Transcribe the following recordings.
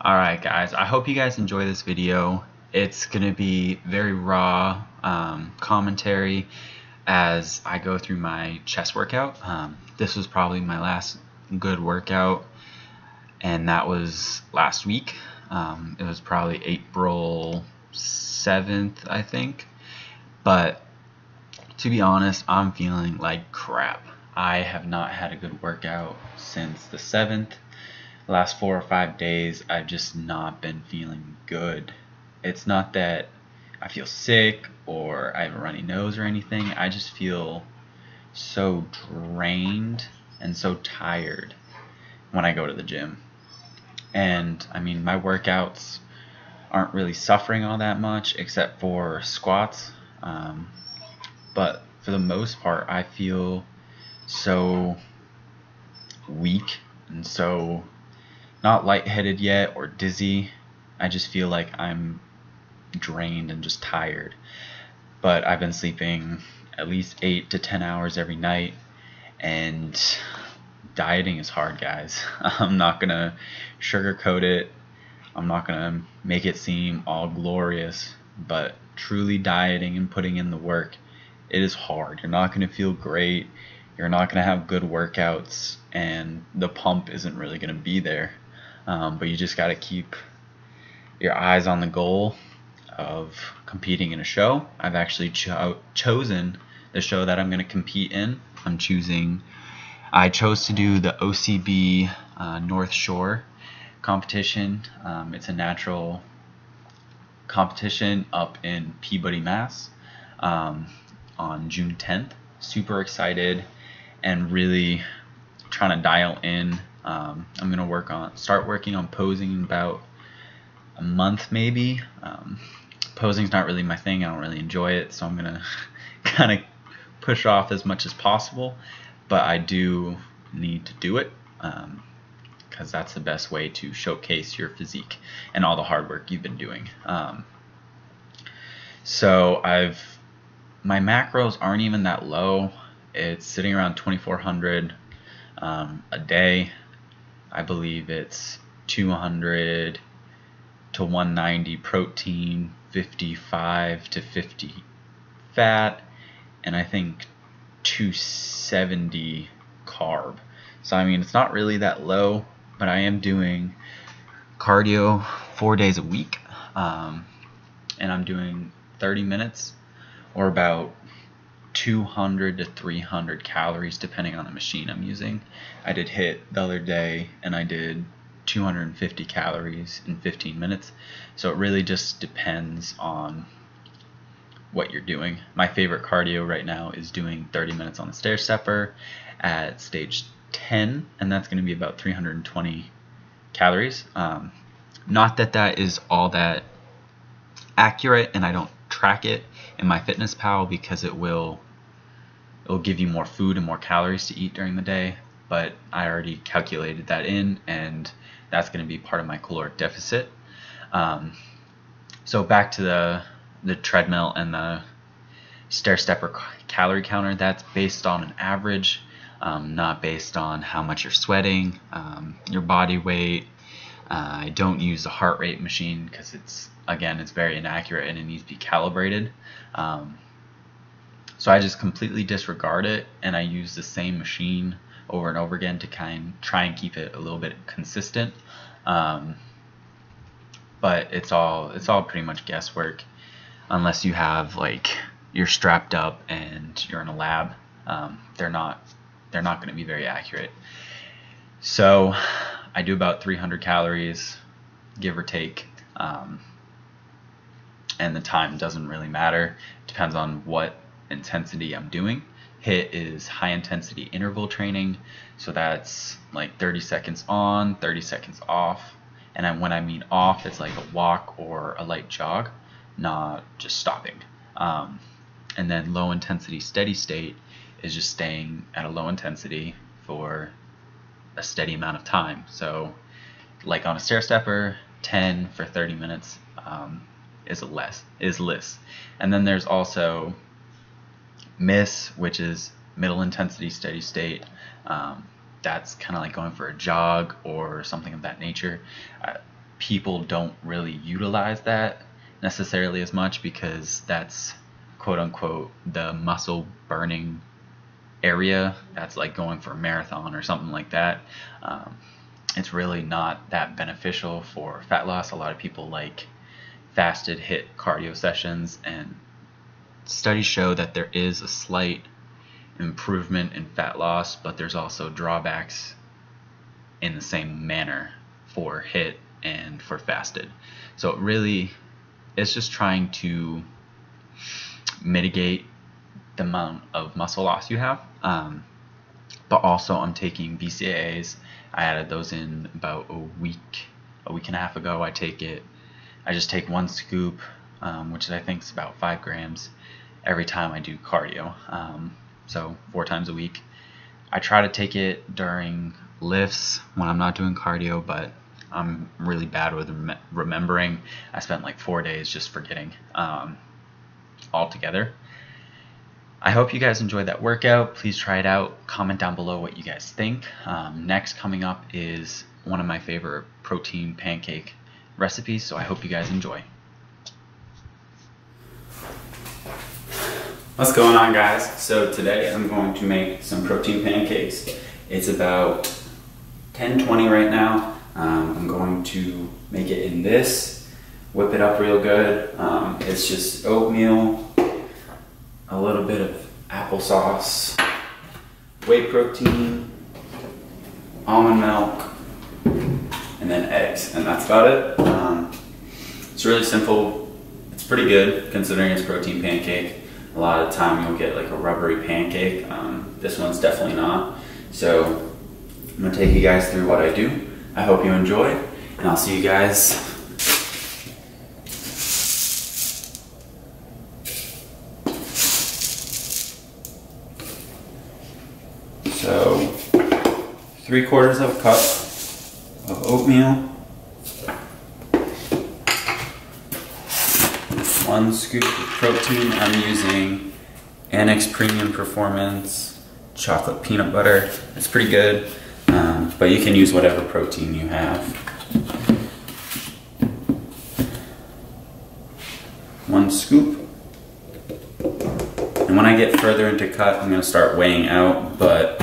Alright guys, I hope you guys enjoy this video. It's going to be very raw commentary as I go through my chest workout. This was probably my last good workout, and that was last week. It was probably April 7th, I think. But to be honest, I'm feeling like crap. I have not had a good workout since the 7th. Last 4 or 5 days, I've just not been feeling good. It's not that I feel sick or I have a runny nose or anything. I just feel so drained and so tired when I go to the gym. And I mean, my workouts aren't really suffering all that much except for squats. But for the most part, I feel so weak and so not lightheaded yet or dizzy. I just feel like I'm drained and just tired. But I've been sleeping at least 8 to 10 hours every night, and dieting is hard, guys. I'm not gonna sugarcoat it. I'm not gonna make it seem all glorious, but truly dieting and putting in the work, it is hard. You're not gonna feel great. You're not gonna have good workouts, and the pump isn't really gonna be there. But you just got to keep your eyes on the goal of competing in a show. I've actually chosen the show that I'm going to compete in. I chose to do the OCB North Shore competition. It's a natural competition up in Peabody, Mass. On June 10th. Super excited and really trying to dial in. I'm gonna start working on posing in about a month maybe. Posing's not really my thing. I don't really enjoy it, so I'm gonna kind of push off as much as possible. But I do need to do it because that's the best way to showcase your physique and all the hard work you've been doing. So my macros aren't even that low. It's sitting around 2,400 a day. I believe it's 200 to 190 protein, 55 to 50 fat, and I think 270 carb. So I mean, it's not really that low, but I am doing cardio 4 days a week, and I'm doing 30 minutes or about 200 to 300 calories depending on the machine I'm using. I did HIIT the other day and I did 250 calories in 15 minutes. So it really just depends on what you're doing. My favorite cardio right now is doing 30 minutes on the stair stepper at stage 10, and that's going to be about 320 calories. Not that that is all that accurate, and I don't track it in MyFitnessPal because it'll give you more food and more calories to eat during the day, but I already calculated that in, and that's going to be part of my caloric deficit. So back to the treadmill and the stair stepper calorie counter. That's based on an average, not based on how much you're sweating, your body weight. I don't use the heart rate machine because it's very inaccurate and it needs to be calibrated. So I just completely disregard it, and I use the same machine over and over again to try and keep it a little bit consistent. But it's all pretty much guesswork, unless you have you're strapped up and you're in a lab. They're not going to be very accurate. So I do about 300 calories, give or take, and the time doesn't really matter. It depends on what intensity I'm doing. HIIT is high intensity interval training, so that's like 30 seconds on, 30 seconds off. And when I mean off, it's like a walk or a light jog, not just stopping. And then low intensity steady state is just staying at a low intensity for a steady amount of time. So like on a stair stepper, 10 for 30 minutes is less. And then there's also MISS, which is middle intensity steady state. That's kind of like going for a jog or something of that nature. people don't really utilize that necessarily as much, because that's quote unquote the muscle burning area. That's like going for a marathon or something like that. It's really not that beneficial for fat loss. A lot of people like fasted HIIT cardio sessions, and studies show that there is a slight improvement in fat loss, but there's also drawbacks in the same manner for HIIT and for fasted. So it really is just trying to mitigate the amount of muscle loss you have. But also I'm taking BCAAs. I added those in about a week and a half ago. I just take 1 scoop, which I think is about 5 grams every time I do cardio. So 4 times a week. I try to take it during lifts when I'm not doing cardio, but I'm really bad with remembering. I spent like 4 days just forgetting altogether. I hope you guys enjoyed that workout. Please try it out. Comment down below what you guys think. Next coming up is one of my favorite protein pancake recipes, so I hope you guys enjoy. What's going on, guys? So today I'm going to make some protein pancakes. It's about 10:20 right now. I'm going to make it in this, whip it up real good. It's just oatmeal, a little bit of applesauce, whey protein, almond milk, and then eggs, and that's about it. It's really simple. It's pretty good considering it's protein pancake. A lot of the time you'll get like a rubbery pancake. This one's definitely not. So I'm gonna take you guys through what I do. I hope you enjoy, and I'll see you guys. So 3/4 of a cup of oatmeal, 1 scoop of protein. I'm using Annex Premium Performance chocolate peanut butter. It's pretty good, but you can use whatever protein you have. 1 scoop. And when I get further into cut, I'm going to start weighing out, but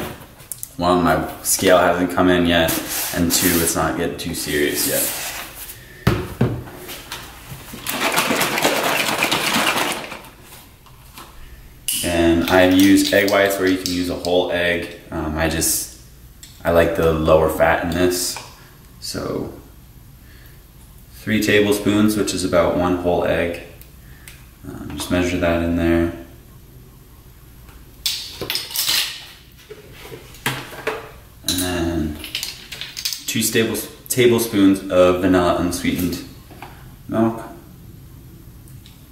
1, my scale hasn't come in yet, and 2, it's not getting too serious yet. And I've used egg whites, where you can use a whole egg. I like the lower fat in this. So 3 tablespoons, which is about 1 whole egg. Just measure that in there. And then 2 tablespoons of vanilla unsweetened milk.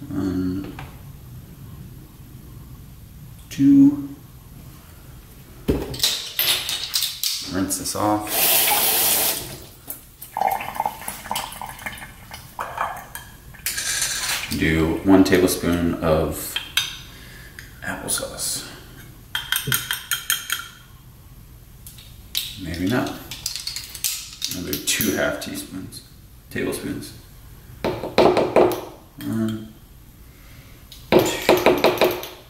1, 2. Rinse this off. Do 1 tablespoon of applesauce. Maybe not. I'll do 2 tablespoons. 1, 2.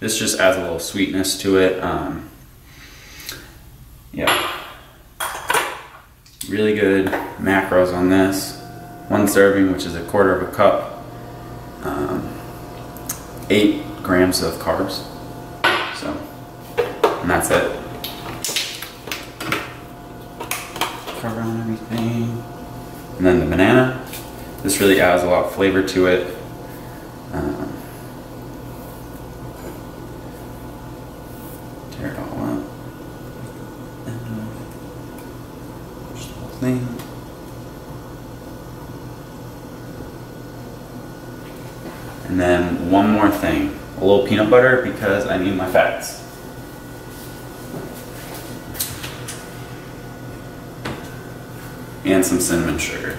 This just adds a little sweetness to it. Yeah. Really good macros on this. 1 serving, which is 1/4 of a cup. 8 grams of carbs. So, and that's it. Cover on everything. And then the banana. This really adds a lot of flavor to it. Tear it all up. Just the whole thing. And then 1 more thing, a little peanut butter, because I need my fats. And some cinnamon sugar.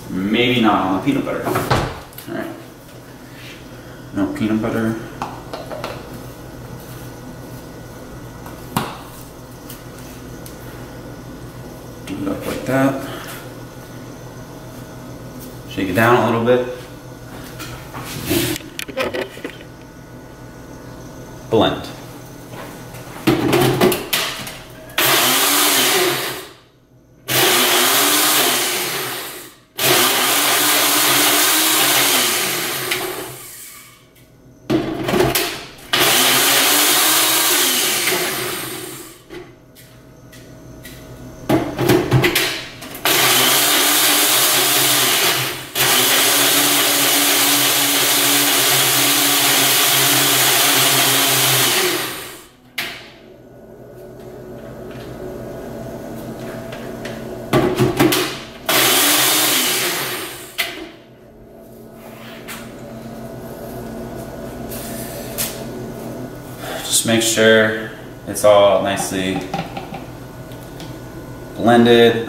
Maybe not on the peanut butter. All right. No peanut butter. up like that. Shake it down a little bit. Blend. Just make sure it's all nicely blended.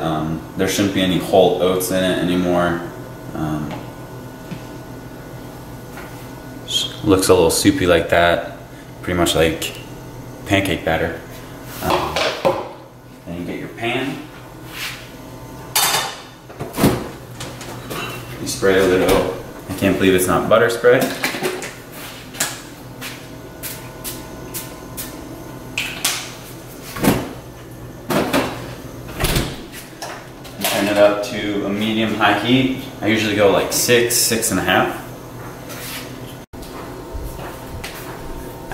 There shouldn't be any whole oats in it anymore. Looks a little soupy like that, pretty much like pancake batter. Then you get your pan. You spray a little, I can't believe it's not butter spray. Turn it up to a medium-high heat. I usually go like 6.5.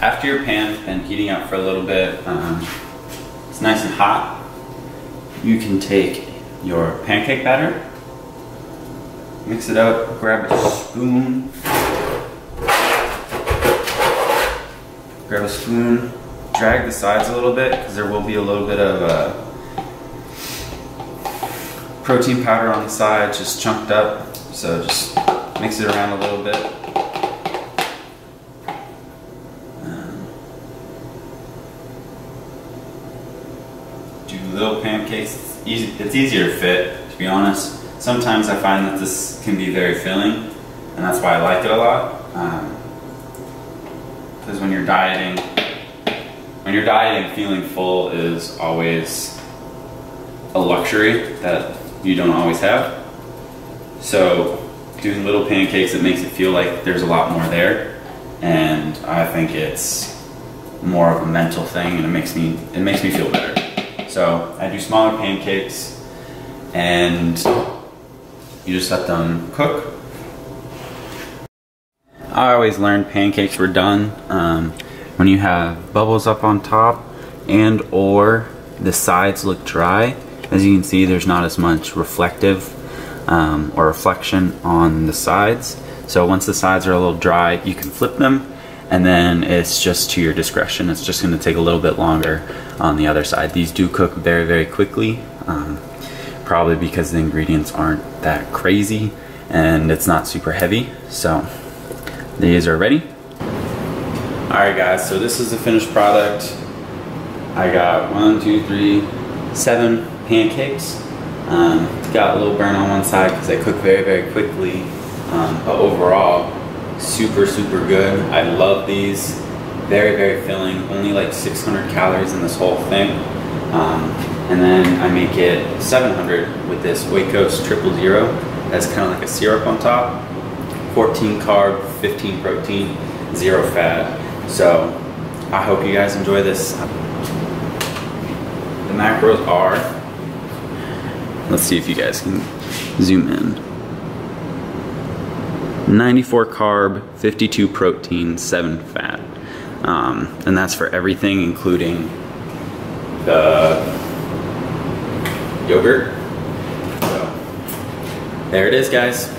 After your pan's been heating up for a little bit, it's nice and hot, you can take your pancake batter, mix it up, grab a spoon, drag the sides a little bit because there will be a little bit of protein powder on the side, just chunked up, so just mix it around a little bit. Do little pancakes. It's easier to fit, to be honest. Sometimes I find that this can be very filling, and that's why I like it a lot. Because when you're dieting, feeling full is always a luxury that you don't always have. So doing little pancakes, it makes it feel like there's a lot more there, and I think it's more of a mental thing, and it makes me feel better. So I do smaller pancakes, and you just let them cook. I always learned pancakes were done when you have bubbles up on top and or the sides look dry. As you can see, there's not as much reflective or reflection on the sides. So once the sides are a little dry, you can flip them, and then it's just to your discretion. It's just going to take a little bit longer on the other side. These do cook very, very quickly, probably because the ingredients aren't that crazy and it's not super heavy. So these are ready. Alright guys, so this is the finished product. I got 7 pancakes. Got a little burn on one side because they cook very, very quickly. But overall, super, super good. I love these. Very, very filling. Only like 600 calories in this whole thing. And then I make it 700 with this Oikos 000. That's kind of like a syrup on top. 14 carb, 15 protein, 0 fat. So I hope you guys enjoy this. The macros are, let's see if you guys can zoom in. 94 carb, 52 protein, 7 fat. And that's for everything, including the yogurt. So there it is, guys.